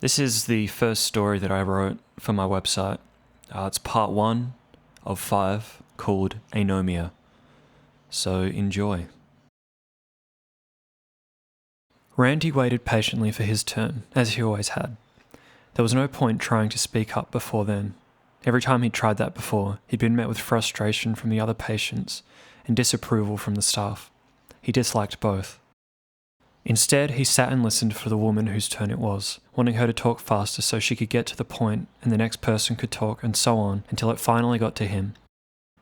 This is the first story that I wrote for my website. It's part 1 of 5 called Anomia. So enjoy. Randy waited patiently for his turn, as he always had. There was no point trying to speak up before then. Every time he'd tried that before, he'd been met with frustration from the other patients and disapproval from the staff. He disliked both. Instead, he sat and listened for the woman whose turn it was, wanting her to talk faster so she could get to the point and the next person could talk, and so on until it finally got to him.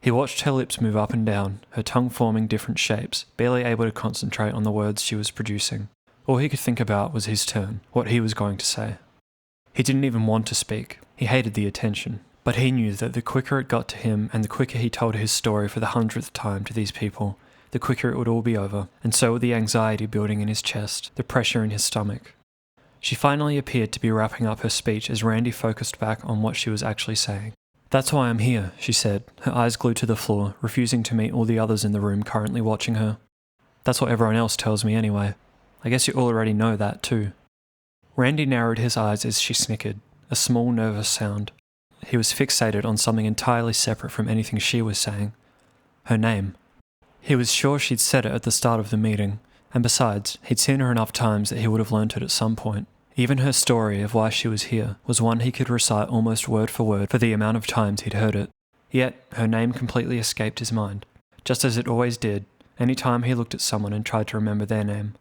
He watched her lips move up and down, her tongue forming different shapes, barely able to concentrate on the words she was producing. All he could think about was his turn, what he was going to say. He didn't even want to speak. He hated the attention. But he knew that the quicker it got to him and the quicker he told his story for the 100th time to these people, the quicker it would all be over, and so would the anxiety building in his chest, the pressure in his stomach. She finally appeared to be wrapping up her speech as Randy focused back on what she was actually saying. "That's why I'm here," she said, her eyes glued to the floor, refusing to meet all the others in the room currently watching her. "That's what everyone else tells me anyway. I guess you already know that too." Randy narrowed his eyes as she snickered, a small nervous sound. He was fixated on something entirely separate from anything she was saying. Her name. He was sure she'd said it at the start of the meeting, and besides, he'd seen her enough times that he would have learnt it at some point. Even her story of why she was here was one he could recite almost word for word for the amount of times he'd heard it. Yet, her name completely escaped his mind, just as it always did, any time he looked at someone and tried to remember their name.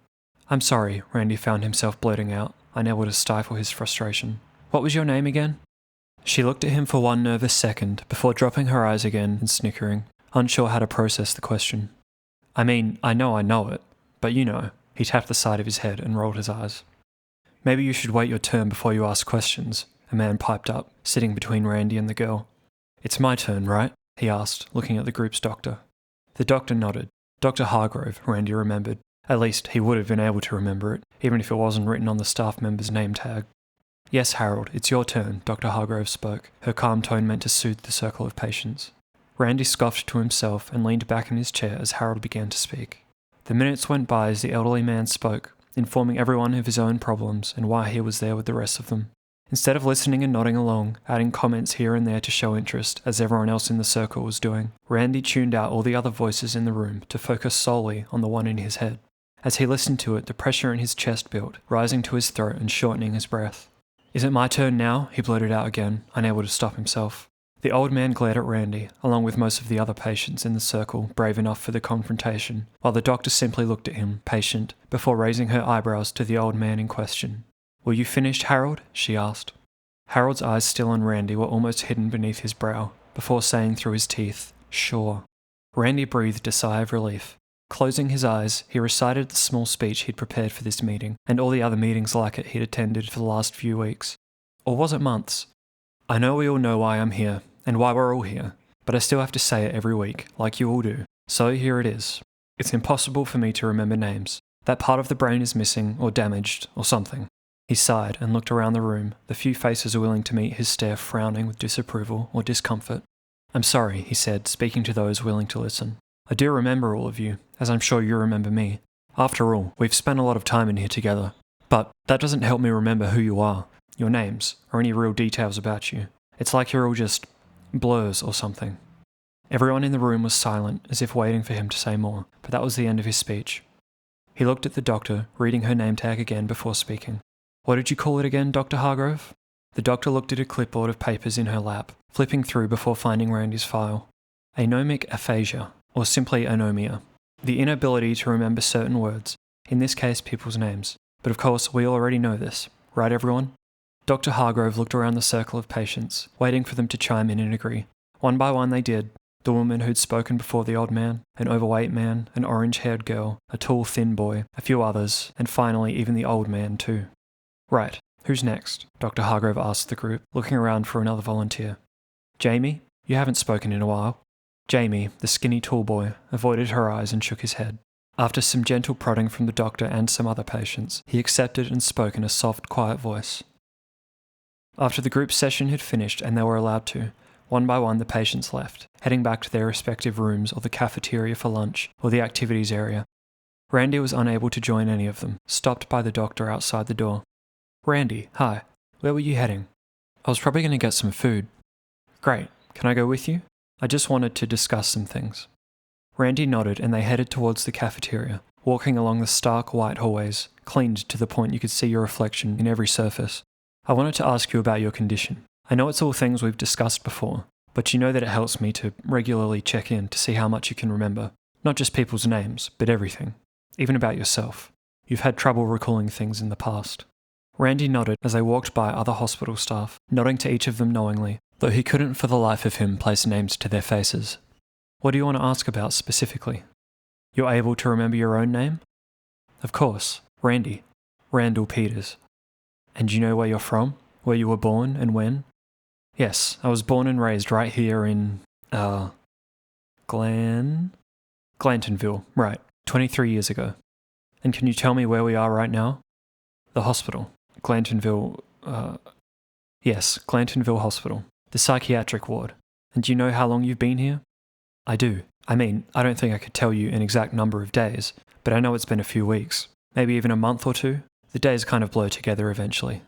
"I'm sorry," Randy found himself blurting out, unable to stifle his frustration. "What was your name again?" She looked at him for one nervous second before dropping her eyes again and snickering, unsure how to process the question. I know it, but you know." He tapped the side of his head and rolled his eyes. "Maybe you should wait your turn before you ask questions," a man piped up, sitting between Randy and the girl. "It's my turn, right?" he asked, looking at the group's doctor. The doctor nodded. Dr. Hargrove, Randy remembered. At least, he would have been able to remember it, even if it wasn't written on the staff member's name tag. "Yes, Harold, it's your turn," Dr. Hargrove spoke, her calm tone meant to soothe the circle of patients. Randy scoffed to himself and leaned back in his chair as Harold began to speak. The minutes went by as the elderly man spoke, informing everyone of his own problems and why he was there with the rest of them. Instead of listening and nodding along, adding comments here and there to show interest, as everyone else in the circle was doing, Randy tuned out all the other voices in the room to focus solely on the one in his head. As he listened to it, the pressure in his chest built, rising to his throat and shortening his breath. "Is it my turn now?" he blurted out again, unable to stop himself. The old man glared at Randy, along with most of the other patients in the circle, brave enough for the confrontation, while the doctor simply looked at him, patient, before raising her eyebrows to the old man in question. "Were you finished, Harold?" she asked. Harold's eyes still on Randy were almost hidden beneath his brow, before saying through his teeth, "Sure." Randy breathed a sigh of relief. Closing his eyes, he recited the small speech he'd prepared for this meeting, and all the other meetings like it he'd attended for the last few weeks. Or was it months? "I know we all know why I'm here, and why we're all here, but I still have to say it every week, like you all do. So here it is. It's impossible for me to remember names. That part of the brain is missing, or damaged, or something." He sighed and looked around the room, the few faces willing to meet his stare frowning with disapproval or discomfort. "I'm sorry," he said, speaking to those willing to listen. "I do remember all of you, as I'm sure you remember me. After all, we've spent a lot of time in here together. But that doesn't help me remember who you are, your names, or any real details about you. It's like you're all just blurs or something." Everyone in the room was silent, as if waiting for him to say more, but that was the end of his speech. He looked at the doctor, reading her name tag again before speaking. "What did you call it again, Dr. Hargrove?" The doctor looked at a clipboard of papers in her lap, flipping through before finding Randy's file. "Anomic aphasia, or simply anomia. The inability to remember certain words, in this case people's names. But of course, we already know this, right everyone?" Dr. Hargrove looked around the circle of patients, waiting for them to chime in and agree. One by one they did. The woman who'd spoken before the old man, an overweight man, an orange-haired girl, a tall, thin boy, a few others, and finally even the old man too. "Right, who's next?" Dr. Hargrove asked the group, looking around for another volunteer. "Jamie? You haven't spoken in a while." Jamie, the skinny tall boy, avoided her eyes and shook his head. After some gentle prodding from the doctor and some other patients, he accepted and spoke in a soft, quiet voice. After the group session had finished and they were allowed to, one by one the patients left, heading back to their respective rooms or the cafeteria for lunch or the activities area. Randy was unable to join any of them, stopped by the doctor outside the door. "Randy, hi. Where were you heading? I was probably going to get some food. Great. Can I go with you? I just wanted to discuss some things. Randy nodded and they headed towards the cafeteria, walking along the stark white hallways, cleaned to the point you could see your reflection in every surface. I wanted to ask you about your condition. I know it's all things we've discussed before, but you know that it helps me to regularly check in to see how much you can remember. Not just people's names, but everything. Even about yourself. You've had trouble recalling things in the past. Randy nodded as they walked by other hospital staff, nodding to each of them knowingly, though he couldn't for the life of him place names to their faces. What do you want to ask about specifically? You're able to remember your own name? Of course, Randy. Randall Peters. And you know where you're from? Where you were born and when? Yes, I was born and raised right here in, Glantonville, right, 23 years ago. And can you tell me where we are right now? The hospital. Glantonville, yes, Glantonville Hospital. The psychiatric ward. And do you know how long you've been here? I do. I mean, I don't think I could tell you an exact number of days, but I know it's been a few weeks. Maybe even a month or two. The days kind of blur together eventually.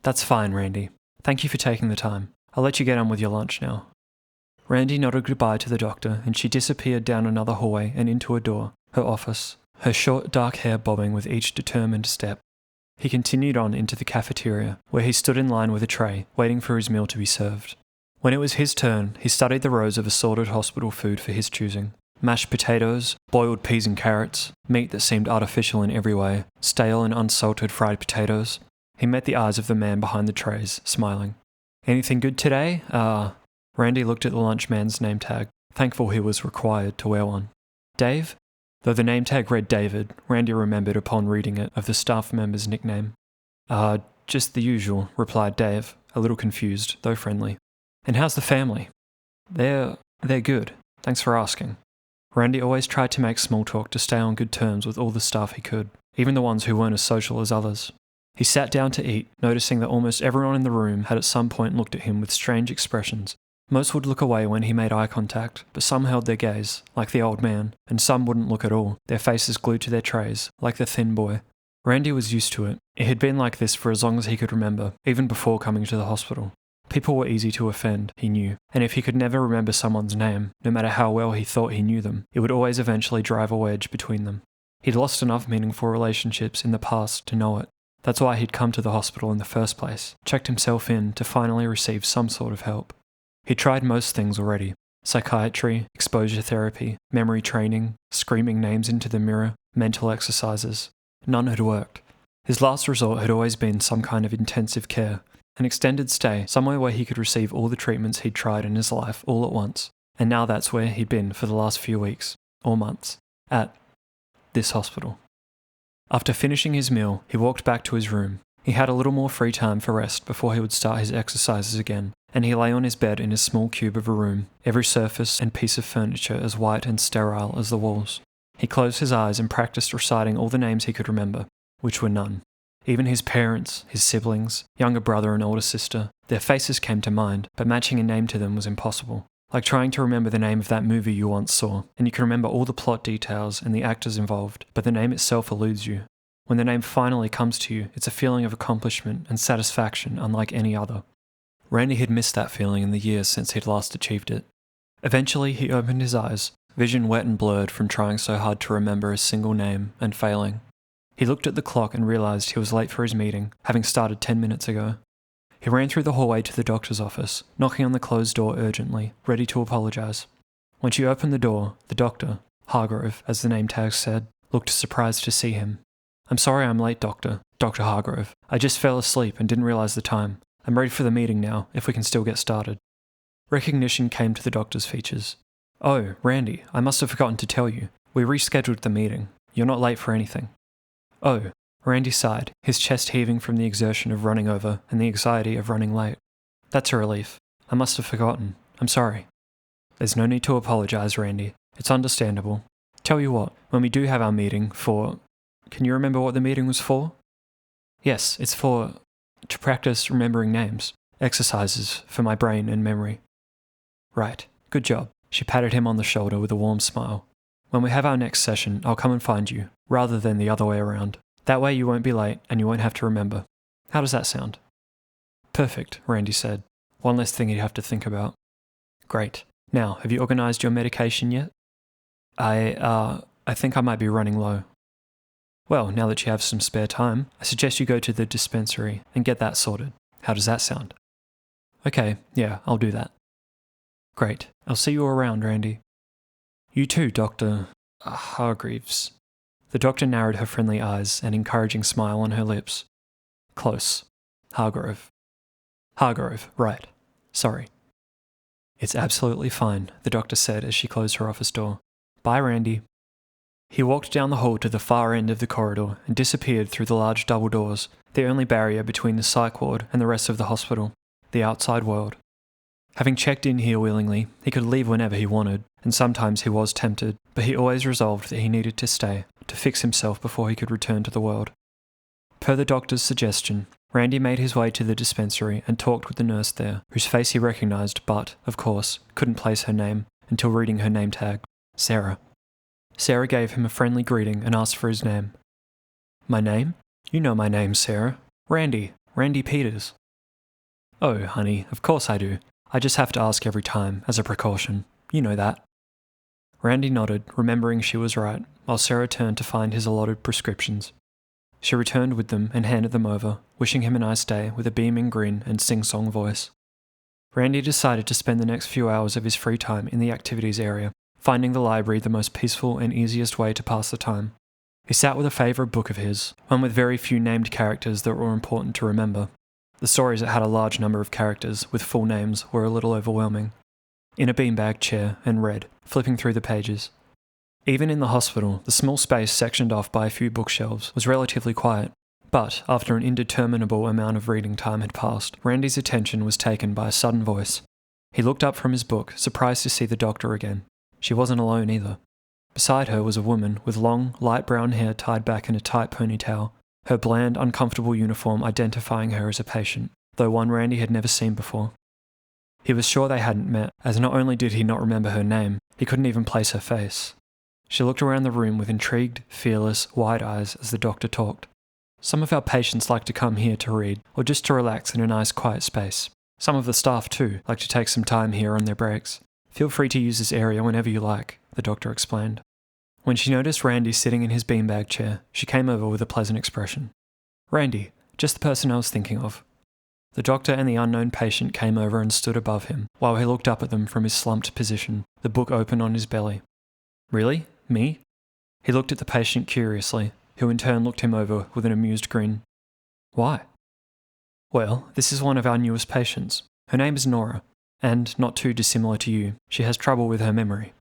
That's fine, Randy. Thank you for taking the time. I'll let you get on with your lunch now. Randy nodded goodbye to the doctor and she disappeared down another hallway and into a door, her office, her short dark hair bobbing with each determined step. He continued on into the cafeteria, where he stood in line with a tray, waiting for his meal to be served. When it was his turn, he studied the rows of assorted hospital food for his choosing. Mashed potatoes, boiled peas and carrots, meat that seemed artificial in every way, stale and unsalted fried potatoes. He met the eyes of the man behind the trays, smiling. Anything good today? Randy looked at the lunchman's name tag, thankful he was required to wear one. Dave? Though the name tag read David, Randy remembered upon reading it of the staff member's nickname. Just the usual, replied Dave, a little confused, though friendly. And how's the family? They're good. Thanks for asking. Randy always tried to make small talk to stay on good terms with all the staff he could, even the ones who weren't as social as others. He sat down to eat, noticing that almost everyone in the room had at some point looked at him with strange expressions. Most would look away when he made eye contact, but some held their gaze, like the old man, and some wouldn't look at all, their faces glued to their trays, like the thin boy. Randy was used to it. It had been like this for as long as he could remember, even before coming to the hospital. People were easy to offend, he knew, and if he could never remember someone's name, no matter how well he thought he knew them, it would always eventually drive a wedge between them. He'd lost enough meaningful relationships in the past to know it. That's why he'd come to the hospital in the first place, checked himself in to finally receive some sort of help. He'd tried most things already. Psychiatry, exposure therapy, memory training, screaming names into the mirror, mental exercises. None had worked. His last resort had always been some kind of intensive care, an extended stay, somewhere where he could receive all the treatments he'd tried in his life all at once. And now that's where he'd been for the last few weeks, or months, at this hospital. After finishing his meal, he walked back to his room. He had a little more free time for rest before he would start his exercises again, and he lay on his bed in his small cube of a room, every surface and piece of furniture as white and sterile as the walls. He closed his eyes and practiced reciting all the names he could remember, which were none. Even his parents, his siblings, younger brother and older sister, their faces came to mind, but matching a name to them was impossible. Like trying to remember the name of that movie you once saw, and you can remember all the plot details and the actors involved, but the name itself eludes you. When the name finally comes to you, it's a feeling of accomplishment and satisfaction unlike any other. Randy had missed that feeling in the years since he'd last achieved it. Eventually, he opened his eyes, vision wet and blurred from trying so hard to remember a single name and failing. He looked at the clock and realized he was late for his meeting, having started 10 minutes ago. He ran through the hallway to the doctor's office, knocking on the closed door urgently, ready to apologize. When she opened the door, the doctor, Hargrove, as the name tag said, looked surprised to see him. I'm sorry I'm late, Doctor Hargrove. I just fell asleep and didn't realize the time. I'm ready for the meeting now, if we can still get started. Recognition came to the doctor's features. Oh, Randy, I must have forgotten to tell you. We rescheduled the meeting. You're not late for anything. Oh, Randy sighed, his chest heaving from the exertion of running over and the anxiety of running late. That's a relief. I must have forgotten. I'm sorry. There's no need to apologize, Randy. It's understandable. Tell you what, when we do have our meeting Can you remember what the meeting was for? Yes, it's to practice remembering names. Exercises for my brain and memory. Right. Good job. She patted him on the shoulder with a warm smile. When we have our next session, I'll come and find you, rather than the other way around. That way you won't be late and you won't have to remember. How does that sound? Perfect, Randy said. One less thing he'd have to think about. Great. Now, have you organised your medication yet? I think I might be running low. Well, now that you have some spare time, I suggest you go to the dispensary and get that sorted. How does that sound? Okay, yeah, I'll do that. Great. I'll see you around, Randy. You too, Dr. Hargreaves. The doctor narrowed her friendly eyes, an encouraging smile on her lips. Close. Hargrove. Hargrove, right. Sorry. It's absolutely fine, the doctor said as she closed her office door. Bye, Randy. He walked down the hall to the far end of the corridor and disappeared through the large double doors, the only barrier between the psych ward and the rest of the hospital, the outside world. Having checked in here willingly, he could leave whenever he wanted, and sometimes he was tempted, but he always resolved that he needed to stay, to fix himself before he could return to the world. Per the doctor's suggestion, Randy made his way to the dispensary and talked with the nurse there, whose face he recognised but, of course, couldn't place her name until reading her name tag. Sarah. Sarah gave him a friendly greeting and asked for his name. My name? You know my name, Sarah. Randy Peters. Oh, honey, of course I do. I just have to ask every time, as a precaution. You know that. Randy nodded, remembering she was right, while Sarah turned to find his allotted prescriptions. She returned with them and handed them over, wishing him a nice day with a beaming grin and sing-song voice. Randy decided to spend the next few hours of his free time in the activities area, finding the library the most peaceful and easiest way to pass the time. He sat with a favourite book of his, one with very few named characters that were important to remember. The stories that had a large number of characters with full names were a little overwhelming. In a beanbag chair and read, flipping through the pages. Even in the hospital, the small space sectioned off by a few bookshelves was relatively quiet, but after an indeterminable amount of reading time had passed, Randy's attention was taken by a sudden voice. He looked up from his book, surprised to see the doctor again. She wasn't alone either. Beside her was a woman with long, light brown hair tied back in a tight ponytail, her bland, uncomfortable uniform identifying her as a patient, though one Randy had never seen before. He was sure they hadn't met, as not only did he not remember her name, he couldn't even place her face. She looked around the room with intrigued, fearless, wide eyes as the doctor talked. Some of our patients like to come here to read, or just to relax in a nice quiet space. Some of the staff too like to take some time here on their breaks. Feel free to use this area whenever you like, the doctor explained. When she noticed Randy sitting in his beanbag chair, she came over with a pleasant expression. Randy, just the person I was thinking of. The doctor and the unknown patient came over and stood above him, while he looked up at them from his slumped position, the book open on his belly. Really? Me? He looked at the patient curiously, who in turn looked him over with an amused grin. Why? Well, this is one of our newest patients. Her name is Nora. And, not too dissimilar to you, she has trouble with her memory.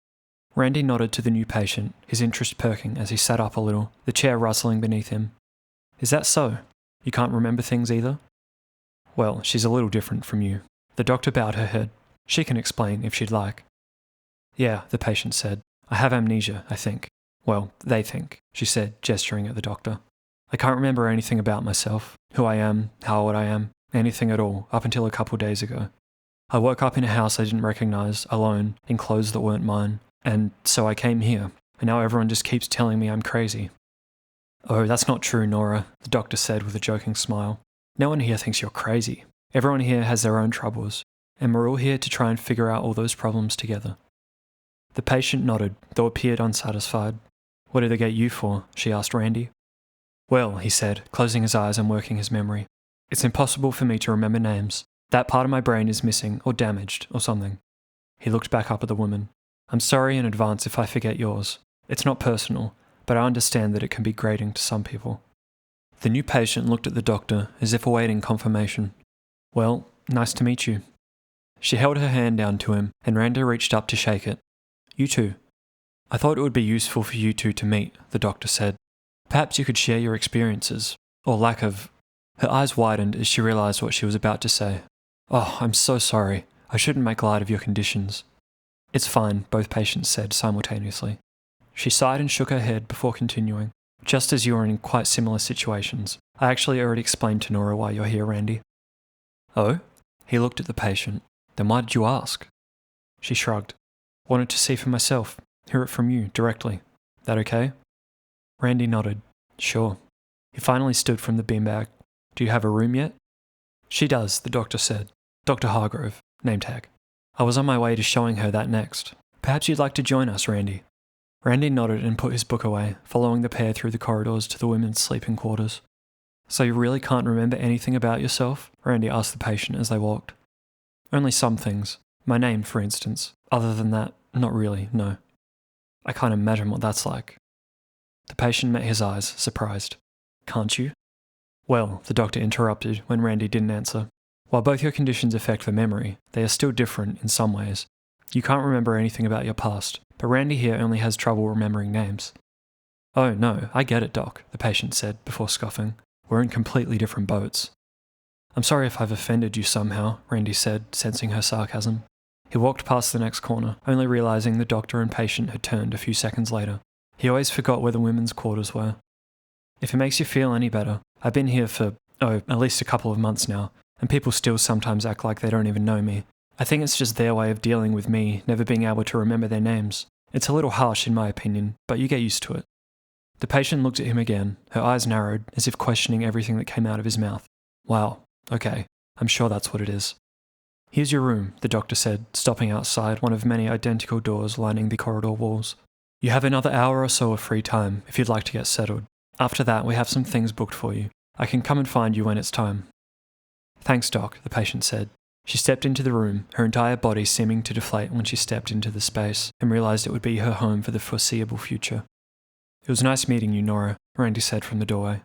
Randy nodded to the new patient, his interest perking as he sat up a little, the chair rustling beneath him. Is that so? You can't remember things either? Well, she's a little different from you. The doctor bowed her head. She can explain if she'd like. Yeah, the patient said. I have amnesia, I think. Well, they think, she said, gesturing at the doctor. I can't remember anything about myself, who I am, how old I am, anything at all, up until a couple days ago. I woke up in a house I didn't recognise, alone, in clothes that weren't mine, and so I came here, and now everyone just keeps telling me I'm crazy. Oh, that's not true, Nora, the doctor said with a joking smile. No one here thinks you're crazy. Everyone here has their own troubles, and we're all here to try and figure out all those problems together. The patient nodded, though appeared unsatisfied. What did they get you for? She asked Randy. Well, he said, closing his eyes and working his memory. It's impossible for me to remember names. That part of my brain is missing, or damaged, or something. He looked back up at the woman. I'm sorry in advance if I forget yours. It's not personal, but I understand that it can be grating to some people. The new patient looked at the doctor as if awaiting confirmation. Well, nice to meet you. She held her hand down to him, and Randy reached up to shake it. You too. I thought it would be useful for you two to meet, the doctor said. Perhaps you could share your experiences, or lack of... Her eyes widened as she realised what she was about to say. Oh, I'm so sorry. I shouldn't make light of your conditions. It's fine, both patients said simultaneously. She sighed and shook her head before continuing. Just as you are in quite similar situations. I actually already explained to Nora why you're here, Randy. Oh? He looked at the patient. Then why did you ask? She shrugged. Wanted to see for myself. Hear it from you, directly. That okay? Randy nodded. Sure. He finally stood from the beanbag. Do you have a room yet? She does, the doctor said. Dr. Hargrove, name tag. I was on my way to showing her that next. Perhaps you'd like to join us, Randy. Randy nodded and put his book away, following the pair through the corridors to the women's sleeping quarters. So you really can't remember anything about yourself? Randy asked the patient as they walked. Only some things. My name, for instance. Other than that, not really, no. I can't imagine what that's like. The patient met his eyes, surprised. Can't you? Well, the doctor interrupted when Randy didn't answer. While both your conditions affect the memory, they are still different in some ways. You can't remember anything about your past, but Randy here only has trouble remembering names. Oh no, I get it, Doc, the patient said before scoffing. We're in completely different boats. I'm sorry if I've offended you somehow, Randy said, sensing her sarcasm. He walked past the next corner, only realizing the doctor and patient had turned a few seconds later. He always forgot where the women's quarters were. If it makes you feel any better, I've been here for, at least a couple of months now, and people still sometimes act like they don't even know me. I think it's just their way of dealing with me never being able to remember their names. It's a little harsh in my opinion, but you get used to it. The patient looked at him again, her eyes narrowed, as if questioning everything that came out of his mouth. Wow, okay, I'm sure that's what it is. Here's your room, the doctor said, stopping outside one of many identical doors lining the corridor walls. You have another hour or so of free time if you'd like to get settled. After that, we have some things booked for you. I can come and find you when it's time. Thanks, Doc, the patient said. She stepped into the room, her entire body seeming to deflate when she stepped into the space, and realized it would be her home for the foreseeable future. It was nice meeting you, Nora, Randy said from the doorway.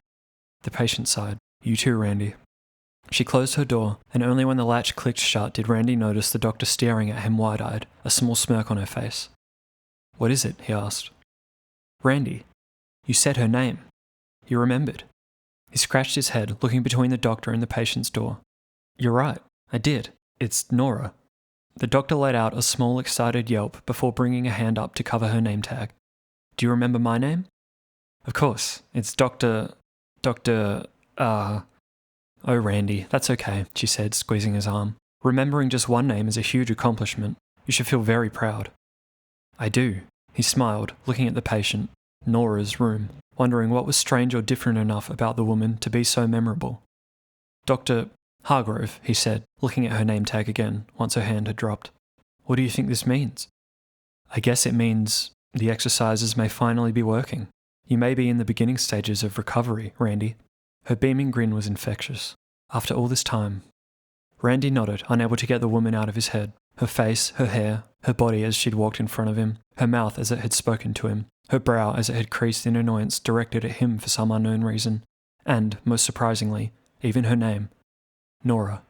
The patient sighed. You too, Randy. She closed her door, and only when the latch clicked shut did Randy notice the doctor staring at him wide-eyed, a small smirk on her face. What is it? He asked. Randy. You said her name. You remembered. He scratched his head, looking between the doctor and the patient's door. You're right. I did. It's Nora. The doctor let out a small, excited yelp before bringing a hand up to cover her name tag. Do you remember my name? Of course. It's Oh, Randy, that's okay, she said, squeezing his arm. Remembering just one name is a huge accomplishment. You should feel very proud. I do. He smiled, looking at the patient, Nora's room, wondering what was strange or different enough about the woman to be so memorable. Dr. Hargrove, he said, looking at her name tag again, once her hand had dropped. What do you think this means? I guess it means the exercises may finally be working. You may be in the beginning stages of recovery, Randy. Her beaming grin was infectious. After all this time. Randy nodded, unable to get the woman out of his head. Her face, her hair, her body as she'd walked in front of him, her mouth as it had spoken to him, her brow as it had creased in annoyance directed at him for some unknown reason, and, most surprisingly, even her name. Nora.